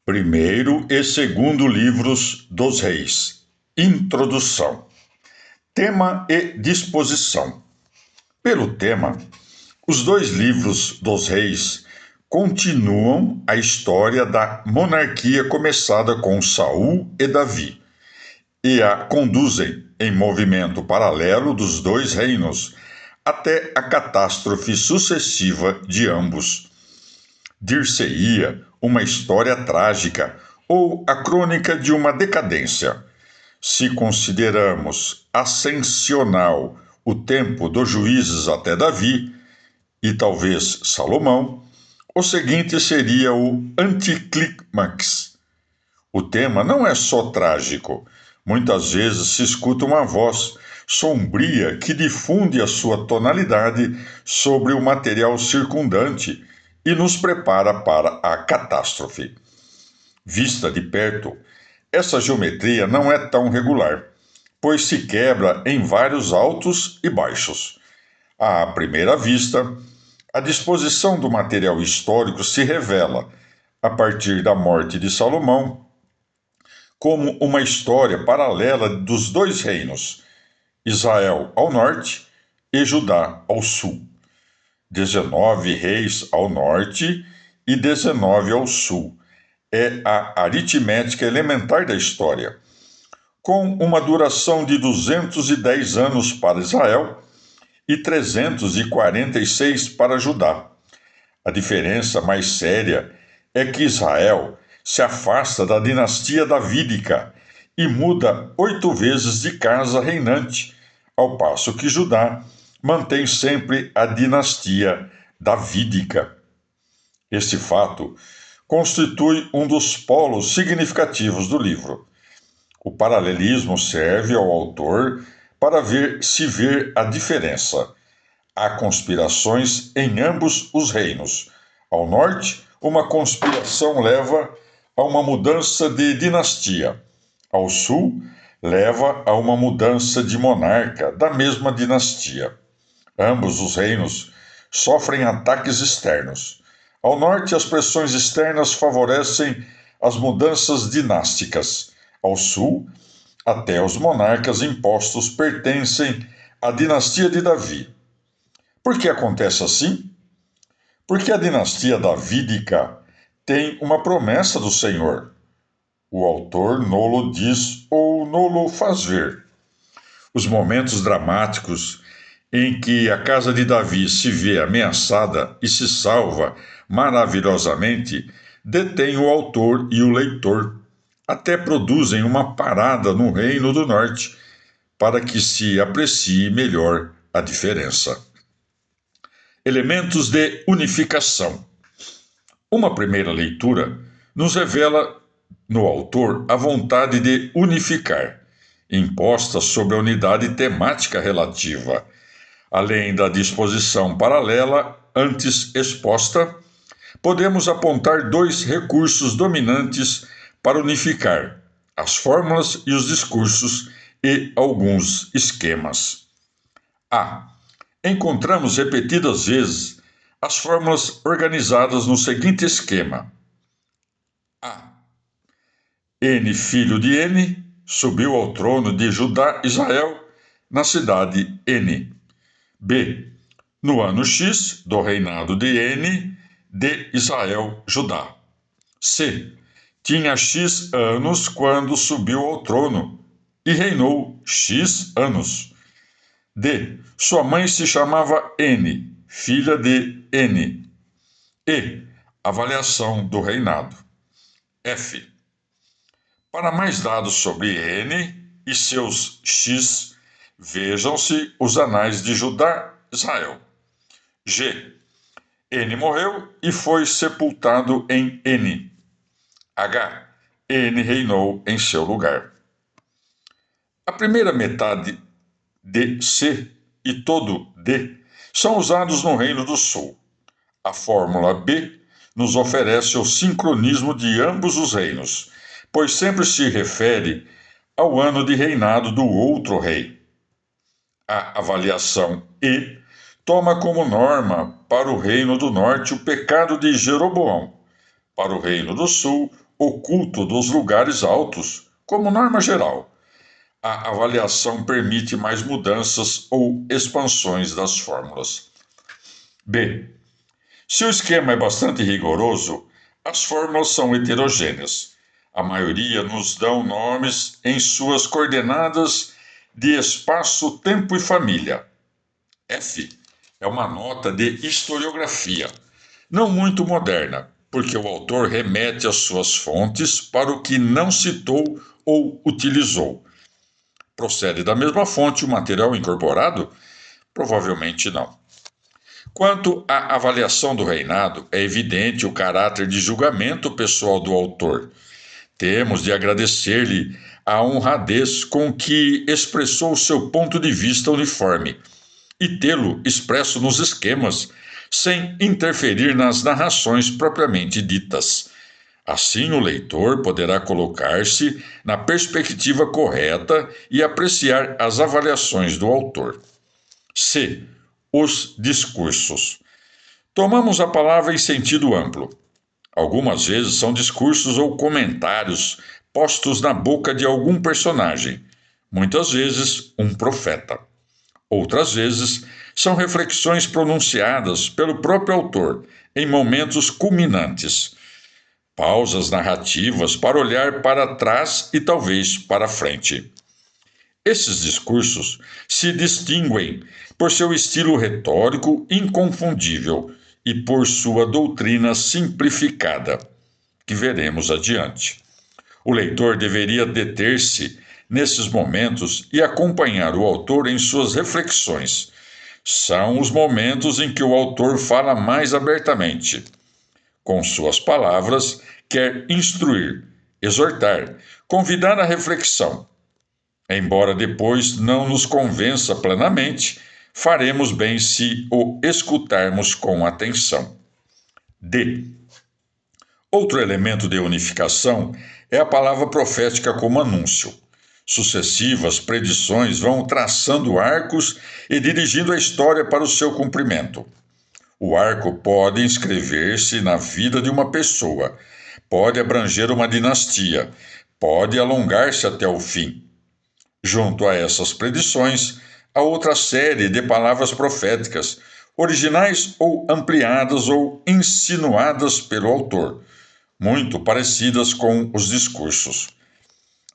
Primeiro e segundo livros dos Reis. Introdução. Tema e disposição. Pelo tema, os dois livros dos Reis continuam a história da monarquia começada com Saul e Davi e a conduzem em movimento paralelo dos dois reinos até a catástrofe sucessiva de ambos. Dir-se-ia uma história trágica ou a crônica de uma decadência. Se consideramos ascensional o tempo dos juízes até Davi e talvez Salomão, o seguinte seria o anticlímax. O tema não é só trágico. Muitas vezes se escuta uma voz sombria que difunde a sua tonalidade sobre o material circundante e nos prepara para a catástrofe. Vista de perto, essa geometria não é tão regular, pois se quebra em vários altos e baixos. À primeira vista, a disposição do material histórico se revela, a partir da morte de Salomão, como uma história paralela dos dois reinos, Israel ao norte e Judá ao sul. 19 reis ao norte e 19 ao sul. É a aritmética elementar da história. Com uma duração de 210 anos para Israel e 346 para Judá. A diferença mais séria é que Israel se afasta da dinastia davídica e muda 8 vezes de casa reinante, ao passo que Judá mantém sempre a dinastia davídica. Este fato constitui um dos polos significativos do livro. O paralelismo serve ao autor para ver a diferença. Há conspirações em ambos os reinos. Ao norte, uma conspiração leva a uma mudança de dinastia. Ao sul, leva a uma mudança de monarca da mesma dinastia. Ambos os reinos sofrem ataques externos. Ao norte, as pressões externas favorecem as mudanças dinásticas. Ao sul, até os monarcas impostos pertencem à dinastia de Davi. Por que acontece assim? Porque a dinastia davídica tem uma promessa do Senhor. O autor nolo diz ou nolo faz ver. Os momentos dramáticos em que a casa de Davi se vê ameaçada e se salva maravilhosamente, detém o autor e o leitor, até produzem uma parada no Reino do Norte, para que se aprecie melhor a diferença. Elementos de unificação. Uma primeira leitura nos revela no autor a vontade de unificar, imposta sobre a unidade temática relativa. Além da disposição paralela antes exposta, podemos apontar dois recursos dominantes para unificar: as fórmulas e os discursos e alguns esquemas. A. Encontramos repetidas vezes as fórmulas organizadas no seguinte esquema: A. N, filho de N, subiu ao trono de Israel na cidade N. B. No ano X do reinado de N, de Israel, Judá. C. Tinha X anos quando subiu ao trono e reinou X anos. D. Sua mãe se chamava N, filha de N. E. Avaliação do reinado. F. Para mais dados sobre N e seus X, vejam-se os anais de Judá, Israel. G. N morreu e foi sepultado em N. H. N reinou em seu lugar. A primeira metade de C e todo D são usados no Reino do Sul. A fórmula B nos oferece o sincronismo de ambos os reinos, pois sempre se refere ao ano de reinado do outro rei. A avaliação E toma como norma para o Reino do Norte o pecado de Jeroboão, para o Reino do Sul o culto dos lugares altos, como norma geral. A avaliação permite mais mudanças ou expansões das fórmulas. B. Se o esquema é bastante rigoroso, as fórmulas são heterogêneas. A maioria nos dão nomes em suas coordenadas de espaço, tempo e família. F. É uma nota de historiografia, não muito moderna, porque o autor remete às suas fontes para o que não citou ou utilizou. Procede da mesma fonte o material incorporado? Provavelmente não. Quanto à avaliação do reinado, é evidente o caráter de julgamento pessoal do autor. Temos de agradecer-lhe a honradez com que expressou o seu ponto de vista uniforme e tê-lo expresso nos esquemas, sem interferir nas narrações propriamente ditas. Assim, o leitor poderá colocar-se na perspectiva correta e apreciar as avaliações do autor. C. Os discursos. Tomamos a palavra em sentido amplo. Algumas vezes são discursos ou comentários postos na boca de algum personagem, muitas vezes um profeta. Outras vezes são reflexões pronunciadas pelo próprio autor em momentos culminantes. Pausas narrativas para olhar para trás e talvez para frente. Esses discursos se distinguem por seu estilo retórico inconfundível e por sua doutrina simplificada, que veremos adiante. O leitor deveria deter-se nesses momentos e acompanhar o autor em suas reflexões. São os momentos em que o autor fala mais abertamente. Com suas palavras, quer instruir, exortar, convidar à reflexão. Embora depois não nos convença plenamente, faremos bem se o escutarmos com atenção. D. Outro elemento de unificação é a palavra profética como anúncio. Sucessivas predições vão traçando arcos e dirigindo a história para o seu cumprimento. O arco pode inscrever-se na vida de uma pessoa, pode abranger uma dinastia, pode alongar-se até o fim. Junto a essas predições, há outra série de palavras proféticas, originais ou ampliadas ou insinuadas pelo autor, muito parecidas com os discursos.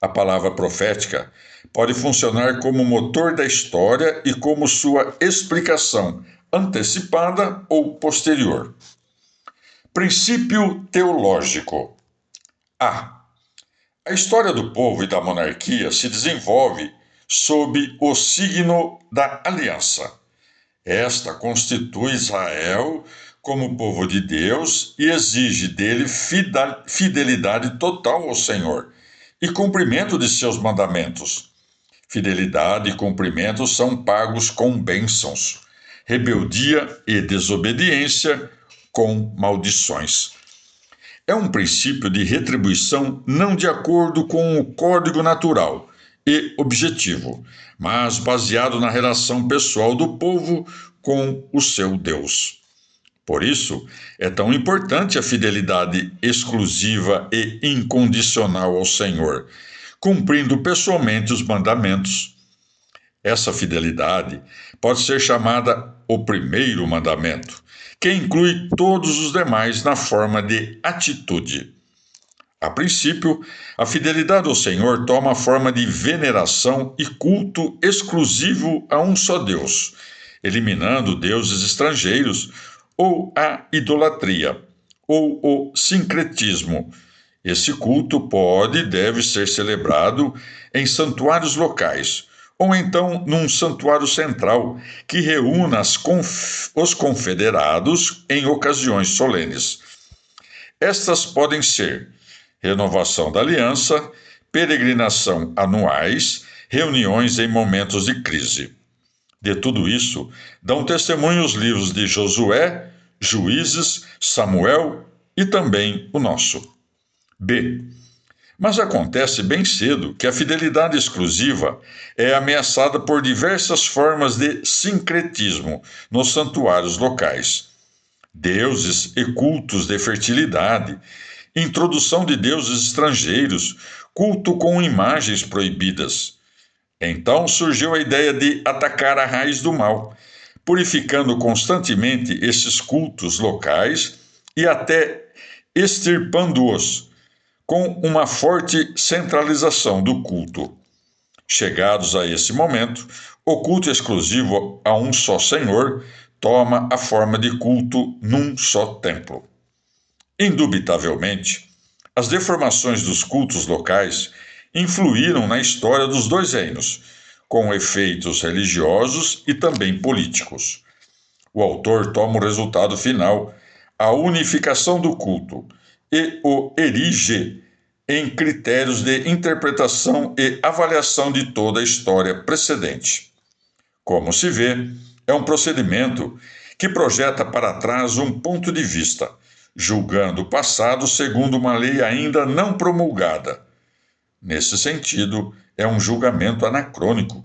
A palavra profética pode funcionar como motor da história e como sua explicação antecipada ou posterior. Princípio teológico. A. A história do povo e da monarquia se desenvolve sob o signo da aliança. Esta constitui Israel como povo de Deus e exige dele fidelidade total ao Senhor e cumprimento de seus mandamentos. Fidelidade e cumprimento são pagos com bênçãos, rebeldia e desobediência com maldições. É um princípio de retribuição não de acordo com o código natural e objetivo, mas baseado na relação pessoal do povo com o seu Deus. Por isso, é tão importante a fidelidade exclusiva e incondicional ao Senhor, cumprindo pessoalmente os mandamentos. Essa fidelidade pode ser chamada o primeiro mandamento, que inclui todos os demais na forma de atitude. A princípio, a fidelidade ao Senhor toma a forma de veneração e culto exclusivo a um só Deus, eliminando deuses estrangeiros ou a idolatria, ou o sincretismo. Esse culto pode e deve ser celebrado em santuários locais, ou então num santuário central que reúna os confederados em ocasiões solenes. Estas podem ser renovação da aliança, peregrinação anuais, reuniões em momentos de crise. De tudo isso, dão testemunho os livros de Josué, Juízes, Samuel e também o nosso. B. Mas acontece bem cedo que a fidelidade exclusiva é ameaçada por diversas formas de sincretismo nos santuários locais. Deuses e cultos de fertilidade introdução de deuses estrangeiros, culto com imagens proibidas. Então surgiu a ideia de atacar a raiz do mal, purificando constantemente esses cultos locais e até extirpando-os, com uma forte centralização do culto. Chegados a esse momento, o culto exclusivo a um só Senhor toma a forma de culto num só templo. Indubitavelmente, as deformações dos cultos locais influíram na história dos dois reinos, com efeitos religiosos e também políticos. O autor toma o resultado final, a unificação do culto, e o erige em critérios de interpretação e avaliação de toda a história precedente. Como se vê, é um procedimento que projeta para trás um ponto de vista, julgando o passado segundo uma lei ainda não promulgada. Nesse sentido, é um julgamento anacrônico.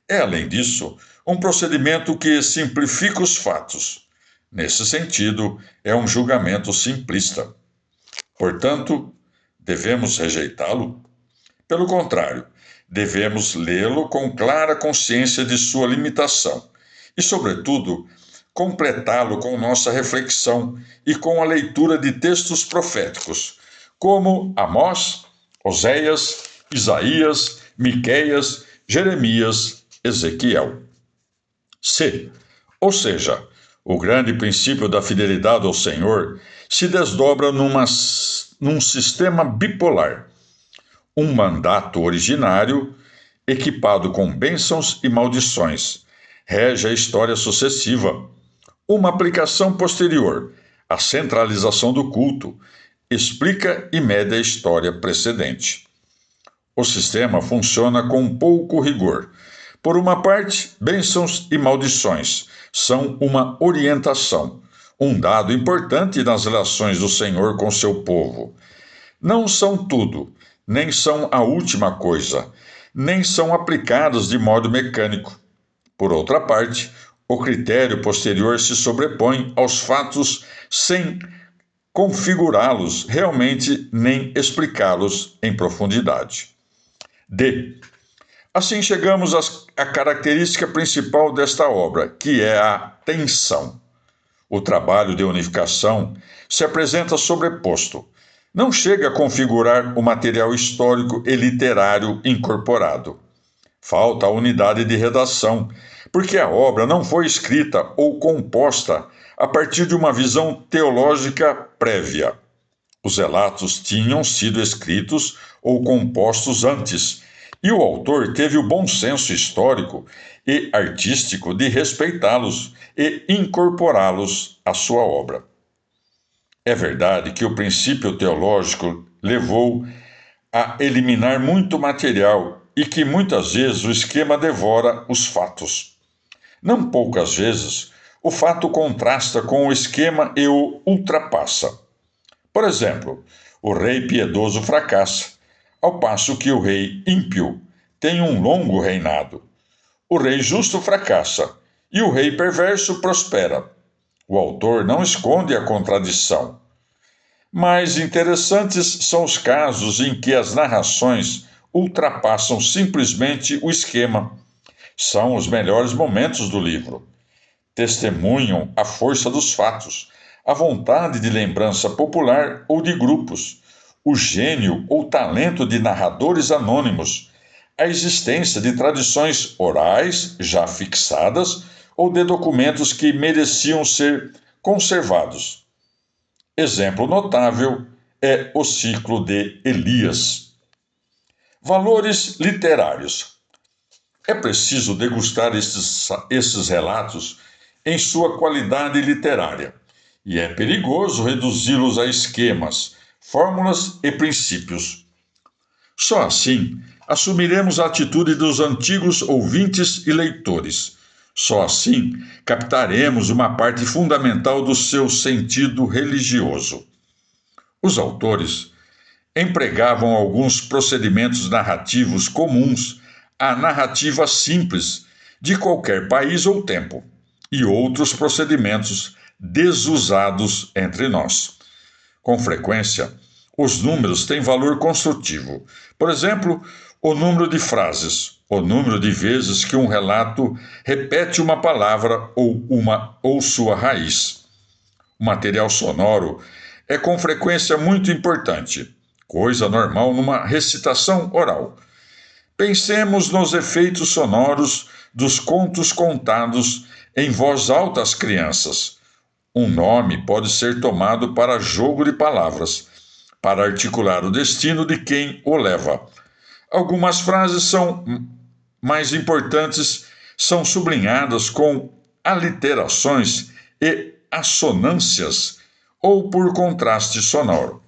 É, além disso, um procedimento que simplifica os fatos. Nesse sentido, é um julgamento simplista. Portanto, devemos rejeitá-lo? Pelo contrário, devemos lê-lo com clara consciência de sua limitação e, sobretudo, completá-lo com nossa reflexão e com a leitura de textos proféticos, como Amós, Oséias, Isaías, Miqueias, Jeremias, Ezequiel. C. Ou seja, o grande princípio da fidelidade ao Senhor se desdobra num sistema bipolar. Um mandato originário, equipado com bênçãos e maldições, rege a história sucessiva. Uma aplicação posterior, a centralização do culto, explica e mede a história precedente. O sistema funciona com pouco rigor. Por uma parte, bênçãos e maldições são uma orientação, um dado importante nas relações do Senhor com seu povo. Não são tudo, nem são a última coisa, nem são aplicadas de modo mecânico. Por outra parte, o critério posterior se sobrepõe aos fatos sem configurá-los realmente nem explicá-los em profundidade. D. Assim chegamos à característica principal desta obra, que é a tensão. O trabalho de unificação se apresenta sobreposto. Não chega a configurar o material histórico e literário incorporado. Falta a unidade de redação, porque a obra não foi escrita ou composta a partir de uma visão teológica prévia. Os relatos tinham sido escritos ou compostos antes, e o autor teve o bom senso histórico e artístico de respeitá-los e incorporá-los à sua obra. É verdade que o princípio teológico levou a eliminar muito material e que muitas vezes o esquema devora os fatos. Não poucas vezes, o fato contrasta com o esquema e o ultrapassa. Por exemplo, o rei piedoso fracassa, ao passo que o rei ímpio tem um longo reinado. O rei justo fracassa e o rei perverso prospera. O autor não esconde a contradição. Mais interessantes são os casos em que as narrações ultrapassam simplesmente o esquema. São os melhores momentos do livro. Testemunham a força dos fatos, a vontade de lembrança popular ou de grupos, o gênio ou talento de narradores anônimos, a existência de tradições orais já fixadas ou de documentos que mereciam ser conservados. Exemplo notável é o ciclo de Elias. Valores literários. É preciso degustar esses relatos em sua qualidade literária, e é perigoso reduzi-los a esquemas, fórmulas e princípios. Só assim assumiremos a atitude dos antigos ouvintes e leitores. Só assim captaremos uma parte fundamental do seu sentido religioso. Os autores empregavam alguns procedimentos narrativos comuns à narrativa simples de qualquer país ou tempo, e outros procedimentos desusados entre nós. Com frequência, Os números têm valor construtivo. Por exemplo, o número de frases, o número de vezes que um relato repete uma palavra ou sua raiz. O material sonoro é com frequência muito importante, coisa normal numa recitação oral. Pensemos nos efeitos sonoros dos contos contados em voz alta às crianças. Um nome pode ser tomado para jogo de palavras, para articular o destino de quem o leva. Algumas frases são mais importantes, são sublinhadas com aliterações e assonâncias ou por contraste sonoro.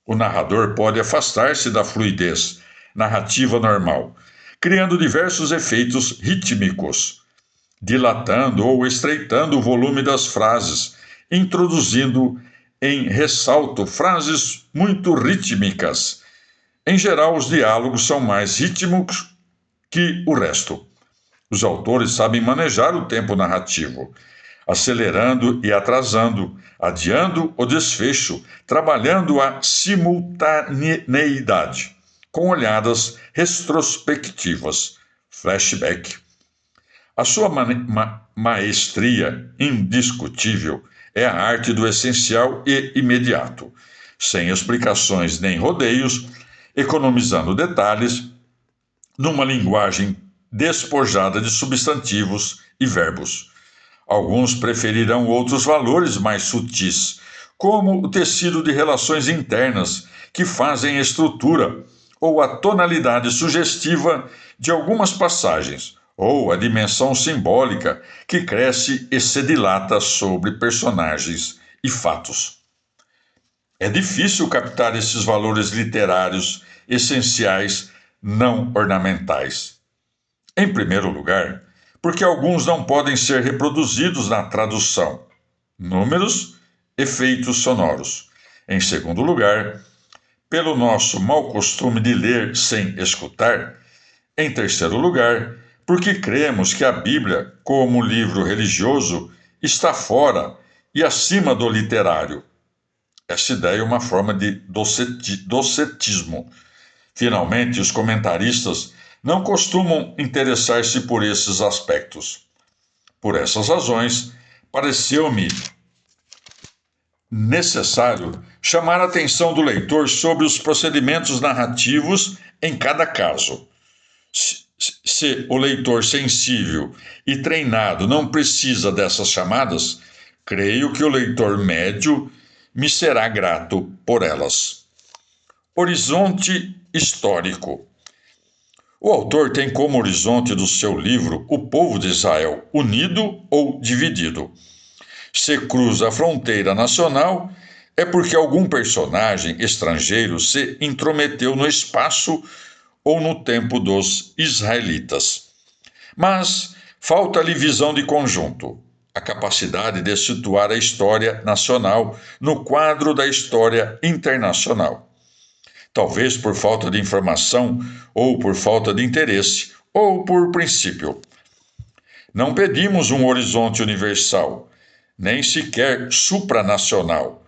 O narrador pode afastar-se da fluidez narrativa normal, criando diversos efeitos rítmicos, dilatando ou estreitando o volume das frases, introduzindo em ressalto frases muito rítmicas. Em geral, os diálogos são mais rítmicos que o resto. Os autores sabem manejar o tempo narrativo, acelerando e atrasando, adiando o desfecho, trabalhando a simultaneidade, com olhadas retrospectivas, flashback. A sua maestria indiscutível é a arte do essencial e imediato, sem explicações nem rodeios, economizando detalhes, numa linguagem despojada de substantivos e verbos. Alguns preferirão outros valores mais sutis, como o tecido de relações internas que fazem a estrutura, ou a tonalidade sugestiva de algumas passagens, ou a dimensão simbólica que cresce e se dilata sobre personagens e fatos. É difícil captar esses valores literários essenciais não ornamentais. Em primeiro lugar, porque alguns não podem ser reproduzidos na tradução. Números, efeitos sonoros. Em segundo lugar, pelo nosso mau costume de ler sem escutar. Em terceiro lugar, porque cremos que a Bíblia, como livro religioso, está fora e acima do literário. Essa ideia é uma forma de docetismo. Finalmente, os comentaristas não costumam interessar-se por esses aspectos. Por essas razões, pareceu-me necessário chamar a atenção do leitor sobre os procedimentos narrativos em cada caso. Se o leitor sensível e treinado não precisa dessas chamadas, creio que o leitor médio me será grato por elas. Horizonte histórico. O autor tem como horizonte do seu livro o povo de Israel, unido ou dividido. Se cruza a fronteira nacional, é porque algum personagem estrangeiro se intrometeu no espaço ou no tempo dos israelitas. Mas falta-lhe visão de conjunto, a capacidade de situar a história nacional no quadro da história internacional. Talvez por falta de informação, ou por falta de interesse, ou por princípio. Não pedimos um horizonte universal, nem sequer supranacional,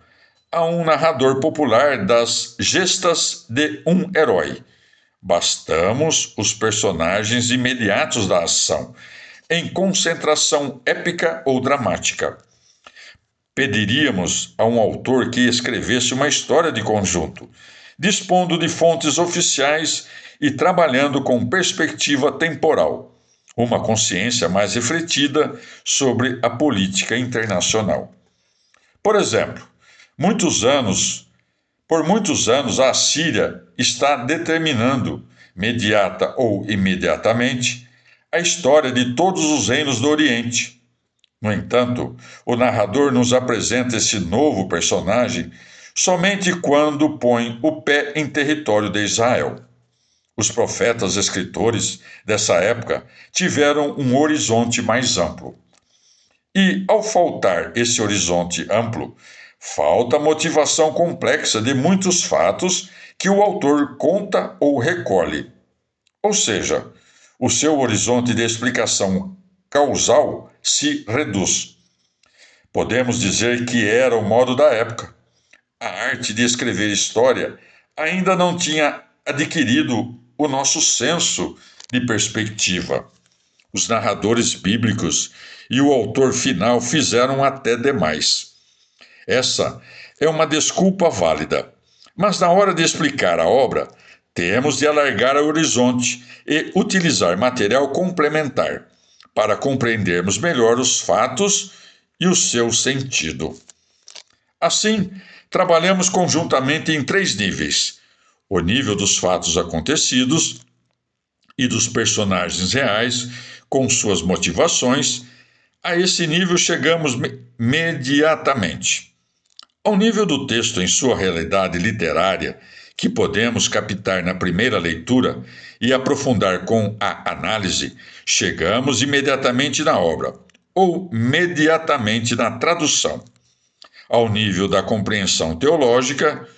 a um narrador popular das gestas de um herói. Bastamos os personagens imediatos da ação, em concentração épica ou dramática. Pediríamos a um autor que escrevesse uma história de conjunto, dispondo de fontes oficiais e trabalhando com perspectiva temporal, uma consciência mais refletida sobre a política internacional. Por exemplo, por muitos anos a Síria está determinando, mediata ou imediatamente, a história de todos os reinos do Oriente. No entanto, o narrador nos apresenta esse novo personagem somente quando põe o pé em território de Israel. Os profetas escritores dessa época tiveram um horizonte mais amplo. E, ao faltar esse horizonte amplo, falta a motivação complexa de muitos fatos que o autor conta ou recolhe. Ou seja, o seu horizonte de explicação causal se reduz. Podemos dizer que era o modo da época. A arte de escrever história ainda não tinha adquirido o nosso senso de perspectiva. Os narradores bíblicos e o autor final fizeram até demais. Essa é uma desculpa válida, mas na hora de explicar a obra, temos de alargar o horizonte e utilizar material complementar para compreendermos melhor os fatos e o seu sentido. Assim, trabalhamos conjuntamente em 3 níveis: o nível dos fatos acontecidos e dos personagens reais, com suas motivações. A esse nível chegamos imediatamente. Ao nível do texto em sua realidade literária, que podemos captar na primeira leitura e aprofundar com a análise, chegamos imediatamente na obra, ou imediatamente na tradução. Ao nível da compreensão teológica,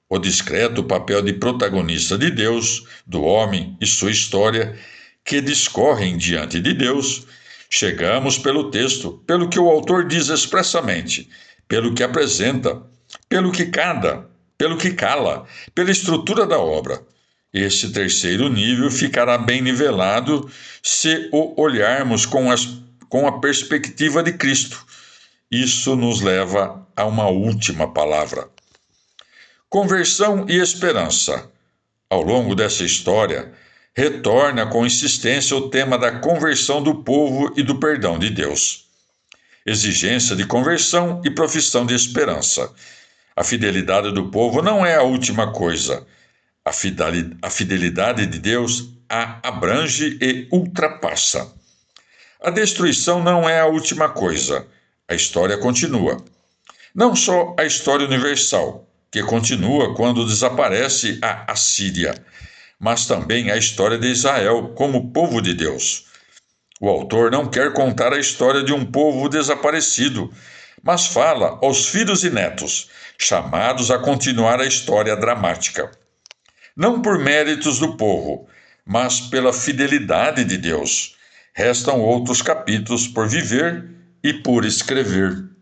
o discreto papel de protagonista de Deus, do homem e sua história, que discorrem diante de Deus, chegamos pelo texto, pelo que o autor diz expressamente, pelo que apresenta, pelo que cala, pela estrutura da obra. Esse terceiro nível ficará bem nivelado se o olharmos com a perspectiva de Cristo. Isso nos leva a uma última palavra: conversão e esperança. Ao longo dessa história, retorna com insistência o tema da conversão do povo e do perdão de Deus. Exigência de conversão e profissão de esperança. A fidelidade do povo não é a última coisa. A fidelidade de Deus a abrange e ultrapassa. A destruição não é a última coisa. A história continua. Não só a história universal, que continua quando desaparece a Assíria, mas também a história de Israel como povo de Deus. O autor não quer contar a história de um povo desaparecido, mas fala aos filhos e netos, chamados a continuar a história dramática. Não por méritos do povo, mas pela fidelidade de Deus. Restam outros capítulos por viver e por escrever.